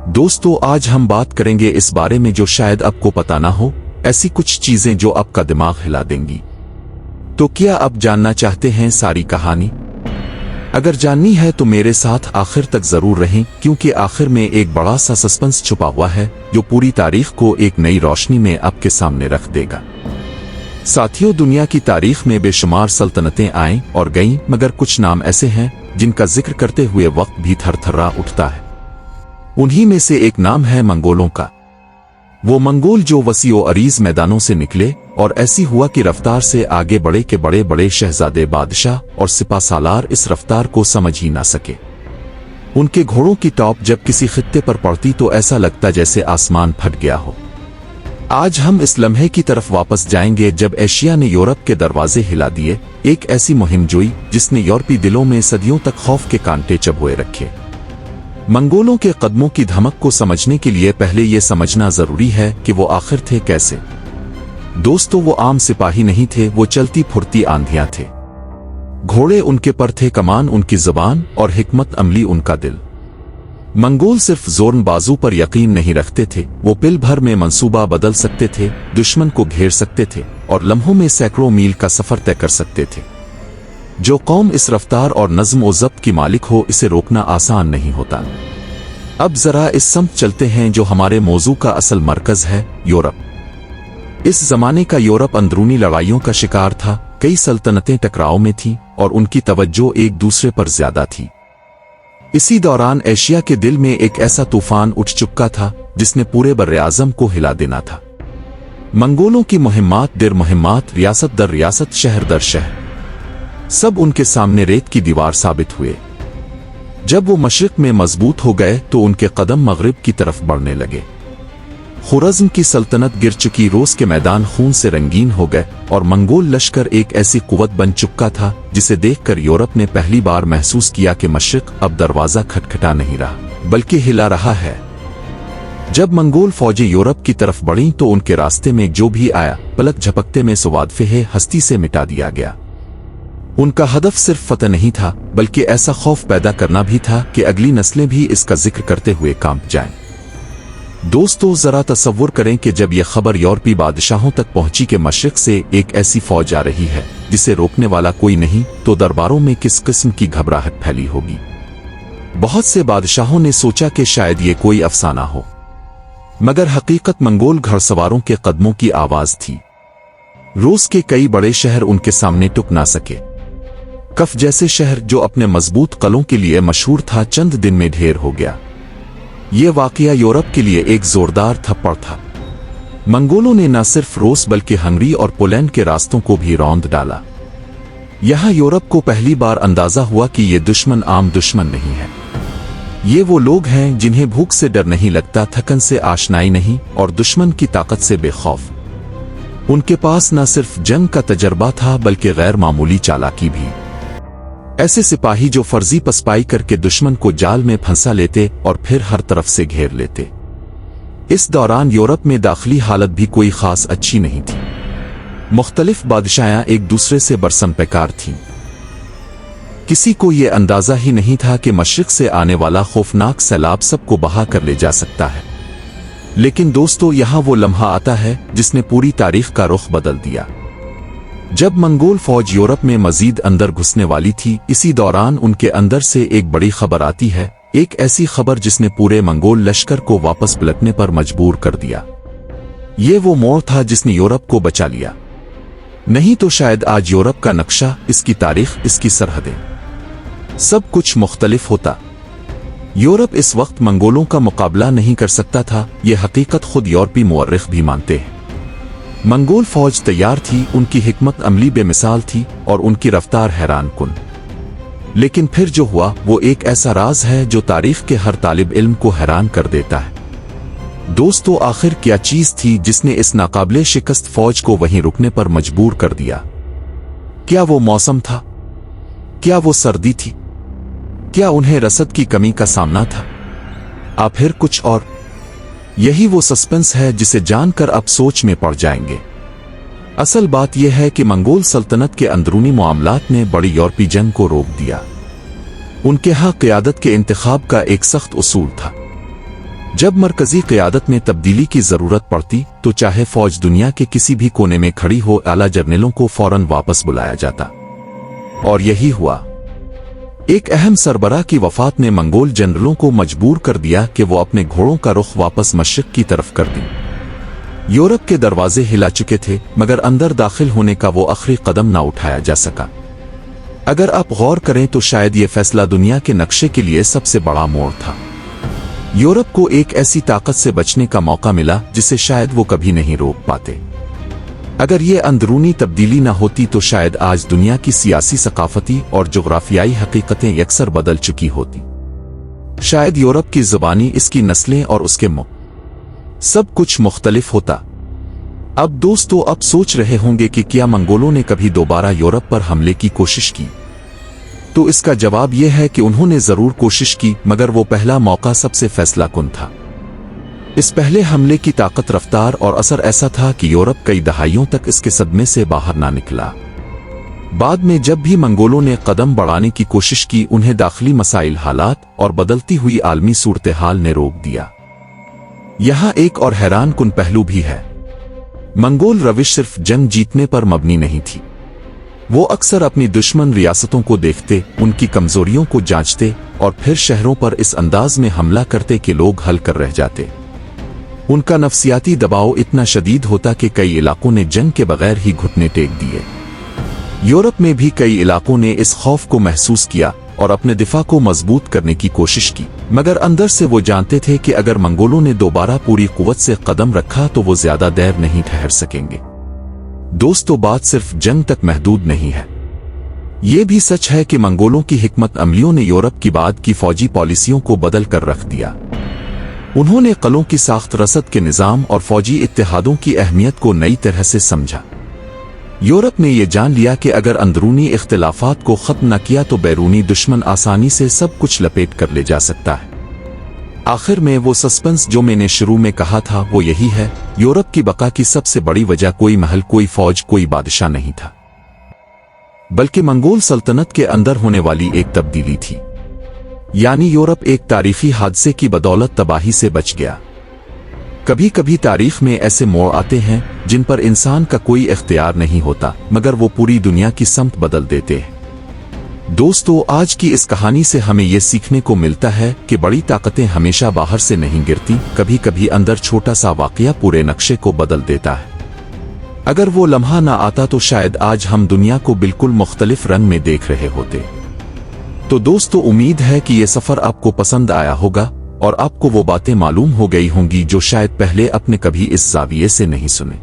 दोस्तों आज हम बात करेंगे इस बारे में जो शायद आपको पता ना हो, ऐसी कुछ चीजें जो आपका दिमाग हिला देंगी। तो क्या आप जानना चाहते हैं सारी कहानी? अगर जाननी है तो मेरे साथ आखिर तक जरूर रहें, क्योंकि आखिर में एक बड़ा सा सस्पेंस छुपा हुआ है जो पूरी तारीख को एक नई रोशनी में आपके सामने रख देगा। साथियों, दुनिया की तारीख में बेशुमार सल्तनतें आईं और गईं, मगर कुछ नाम ऐसे हैं जिनका जिक्र करते हुए वक्त भी थरथरा उठता है। उन्हीं में से एक नाम है मंगोलों का। वो मंगोल जो वसीओ अरीज मैदानों से निकले और ऐसी हुआ कि रफ्तार से आगे बढ़े के बड़े बड़े शहजादे बादशाह और सिपा सालार इस रफ्तार को समझ ही ना सके। उनके घोड़ों की टॉप जब किसी खित्ते पर पड़ती तो ऐसा लगता जैसे आसमान फट गया हो। आज हम इस लम्हे की तरफ वापस जाएंगे जब एशिया ने यूरोप के दरवाजे हिला दिए, एक ऐसी मुहिम जोई जिसने यूरोपी दिलों में सदियों तक खौफ के कांटे चबोए रखे। मंगोलों के कदमों की धमक को समझने के लिए पहले ये समझना जरूरी है कि वो आखिर थे कैसे। दोस्तों, वो आम सिपाही नहीं थे, वो चलती फुर्ती आंधियां थे। घोड़े उनके पर थे, कमान उनकी जुबान और हिकमत अमली उनका दिल। मंगोल सिर्फ जोरन बाजू पर यकीन नहीं रखते थे, वो पिल भर में मंसूबा बदल सकते थे, दुश्मन को घेर सकते थे और लम्हों में सैकड़ों मील का सफर तय कर सकते थे। जो कौम इस रफ्तार और नज्म व ज़ब्त की मालिक हो, इसे रोकना आसान नहीं होता। अब जरा इस समत चलते हैं जो हमारे मौजू का असल मरकज है, यूरोप। इस जमाने का यूरोप अंदरूनी लड़ाइयों का शिकार था। कई सल्तनतें टकराव में थीं और उनकी तवज्जो एक दूसरे पर ज्यादा थी। इसी दौरान एशिया के दिल में एक ऐसा तूफान उठ चुका था जिसने पूरे बर्रे-आज़म को हिला देना था। मंगोलों की मुहिम्मात दर मुहिम्मात, रियासत दर रियासत, शहर दर शहर, सब उनके सामने रेत की दीवार साबित हुए। जब वो मशरिक में मजबूत हो गए तो उनके कदम मगरिब की तरफ बढ़ने लगे। खुरज़म की सल्तनत गिर चुकी, रोस के मैदान खून से रंगीन हो गए और मंगोल लश्कर एक ऐसी कुव्वत बन चुका था जिसे देखकर यूरोप ने पहली बार महसूस किया कि मशरिक अब दरवाजा खटखटा नहीं रहा बल्कि हिला रहा है। जब मंगोल फौजें यूरोप की तरफ बढ़ीं तो उनके रास्ते में जो भी आया पलक झपकते में सवादफे हस्ती से मिटा दिया गया। उनका हदफ सिर्फ फतह नहीं था बल्कि ऐसा खौफ पैदा करना भी था कि अगली नस्लें भी इसका जिक्र करते हुए कांप जाएं। दोस्तों, जरा तसव्वुर करें कि जब यह खबर यूरोपी बादशाहों तक पहुंची कि मशरिक से एक ऐसी फौज आ रही है जिसे रोकने वाला कोई नहीं, तो दरबारों में किस किस्म की घबराहट फैली होगी। बहुत से बादशाहों ने सोचा कि शायद ये कोई अफसाना हो, मगर हकीकत मंगोल घड़सवारों के कदमों की आवाज थी। रूस के कई बड़े शहर उनके सामने टुक ना सके। कफ जैसे शहर जो अपने मजबूत कलों के लिए मशहूर था, चंद दिन में ढेर हो गया। यह वाकया यूरोप के लिए एक जोरदार थप्पड़ था। मंगोलों ने न सिर्फ रूस बल्कि हंगरी और पोलैंड के रास्तों को भी रौंद डाला। यहां यूरोप को पहली बार अंदाजा हुआ कि ये दुश्मन आम दुश्मन नहीं है। ये वो लोग हैं जिन्हें भूख से डर नहीं लगता, थकन से आशनाई नहीं और दुश्मन की ताकत से बेखौफ। उनके पास न सिर्फ जंग का तजर्बा था बल्कि गैर मामूली चालाकी भी। ऐसे सिपाही जो फर्जी पसपाई करके दुश्मन को जाल में फंसा लेते और फिर हर तरफ से घेर लेते। इस दौरान यूरोप में दाखिली हालत भी कोई खास अच्छी नहीं थी। मुख्तलिफ बादशाहें एक दूसरे से बरसम पैकार थीं। किसी को यह अंदाजा ही नहीं था कि मशरिक से आने वाला खौफनाक सैलाब सबको बहा कर ले जा सकता है। लेकिन दोस्तों, यहां वो लम्हा आता है जिसने पूरी तारीख का रुख बदल दिया। जब मंगोल फौज यूरोप में मजीद अंदर घुसने वाली थी, इसी दौरान उनके अंदर से एक बड़ी खबर आती है, एक ऐसी खबर जिसने पूरे मंगोल लश्कर को वापस पलटने पर मजबूर कर दिया। ये वो मोड़ था जिसने यूरोप को बचा लिया। नहीं तो शायद आज यूरोप का नक्शा, इसकी तारीख, इसकी सरहदें, सब कुछ मुख्तलिफ होता। यूरोप इस वक्त मंगोलों का मुकाबला नहीं कर सकता था, यह हकीकत खुद यूरोपी मुअर्रिख भी मानते हैं। मंगोल फौज तैयार थी, उनकी हिकमत अमली बेमिसाल थी और उनकी रफ्तार हैरान कुन। लेकिन फिर जो हुआ वो एक ऐसा राज है जो तारीख के हर तालिब इल्म को हैरान कर देता है। दोस्तों, आखिर क्या चीज थी जिसने इस नाकाबिले शिकस्त फौज को वहीं रुकने पर मजबूर कर दिया? क्या वो मौसम था? क्या वो सर्दी थी? क्या उन्हें रसद की कमी का सामना था? या फिर कुछ और? यही वो सस्पेंस है जिसे जानकर आप सोच में पड़ जाएंगे। असल बात यह है कि मंगोल सल्तनत के अंदरूनी मामलात ने बड़ी यूरोपी जंग को रोक दिया। उनके यहाँ क़यादत के इंतखाब का एक सख्त उसूल था। जब मरकजी क़यादत में तब्दीली की ज़रूरत पड़ती तो चाहे फौज दुनिया के किसी भी कोने में खड़ी हो, आला जर्नलों को फौरन वापस बुलाया जाता। और यही हुआ। एक अहम सरबराह की वफात ने मंगोल जनरलों को मजबूर कर दिया कि वो अपने घोड़ों का रुख वापस मशरिक की तरफ कर दें। यूरोप के दरवाजे हिला चुके थे, मगर अंदर दाखिल होने का वो आखिरी कदम ना उठाया जा सका। अगर आप गौर करें तो शायद ये फैसला दुनिया के नक्शे के लिए सबसे बड़ा मोड़ था। यूरोप को एक ऐसी ताकत से बचने का मौका मिला जिसे शायद वो कभी नहीं रोक पाते। अगर ये अंदरूनी तब्दीली न होती तो शायद आज दुनिया की सियासी, सकाफती और जोग्राफियाई हकीकतें यकसर बदल चुकी होती। शायद यूरोप की ज़ुबानी, इसकी नस्लें और उसके सब कुछ मुख्तलिफ होता। अब दोस्तों, आप सोच रहे होंगे कि क्या मंगोलों ने कभी दोबारा यूरोप पर हमले की कोशिश की? तो इसका जवाब यह है कि उन्होंने जरूर कोशिश की, मगर वो पहला मौका सबसे फैसलाकुन था। इस पहले हमले की ताकत, रफ्तार और असर ऐसा था कि यूरोप कई दहाइयों तक इसके सदमे से बाहर ना निकला। बाद में जब भी मंगोलों ने कदम बढ़ाने की कोशिश की, उन्हें दाखिली मसाइल, हालात और बदलती हुई आलमी सूरत हाल ने रोक दिया। यहां एक और हैरान कुन पहलू भी है। मंगोल रविश सिर्फ जंग जीतने पर मबनी नहीं थी। वो अक्सर अपनी दुश्मन रियासतों को देखते, उनकी कमजोरियों को जांचते और फिर शहरों पर इस अंदाज में हमला करते कि लोग हल कर रह जाते। उनका नफसियाती दबाव इतना शदीद होता कि कई इलाकों ने जंग के बगैर ही घुटने टेक दिए। यूरोप में भी कई इलाकों ने इस खौफ को महसूस किया और अपने दिफा को मजबूत करने की कोशिश की, मगर अंदर से वो जानते थे कि अगर मंगोलों ने दोबारा पूरी कुव्वत से कदम रखा तो वो ज्यादा देर नहीं ठहर सकेंगे। दोस्तों, बात सिर्फ जंग तक महदूद नहीं है। ये भी सच है कि मंगोलों की हिकमत अमलियों ने यूरोप की बाद की फौजी पॉलिसियों को बदल कर रख दिया। उन्होंने कलों की साख्त, रसद के निज़ाम और फौजी इत्तेहादों की अहमियत को नई तरह से समझा। यूरोप ने यह जान लिया कि अगर अंदरूनी इख्तिलाफात को खत्म न किया तो बैरूनी दुश्मन आसानी से सब कुछ लपेट कर ले जा सकता है। आखिर में वो सस्पेंस जो मैंने शुरू में कहा था वो यही है, यूरोप की बका की सबसे बड़ी वजह कोई महल, कोई फौज, कोई बादशाह नहीं था, बल्कि मंगोल सल्तनत के अंदर होने वाली एक तब्दीली थी। यानी यूरोप एक तारीखी हादसे की बदौलत तबाही से बच गया। कभी कभी तारीख में ऐसे मोड़ आते हैं जिन पर इंसान का कोई इख्तियार नहीं होता, मगर वो पूरी दुनिया की समत बदल देते हैं। दोस्तों, आज की इस कहानी से हमें यह सीखने को मिलता है कि बड़ी ताकतें हमेशा बाहर से नहीं गिरती, कभी कभी अंदर छोटा सा वाकया पूरे नक्शे को बदल देता है। अगर वो लम्हा ना आता तो शायद आज हम दुनिया को बिल्कुल मुख्तलिफ रंग में देख रहे होते। तो दोस्तों, उम्मीद है कि ये सफर आपको पसंद आया होगा और आपको वो बातें मालूम हो गई होंगी जो शायद पहले आपने कभी इस ज़ाविये से नहीं सुने।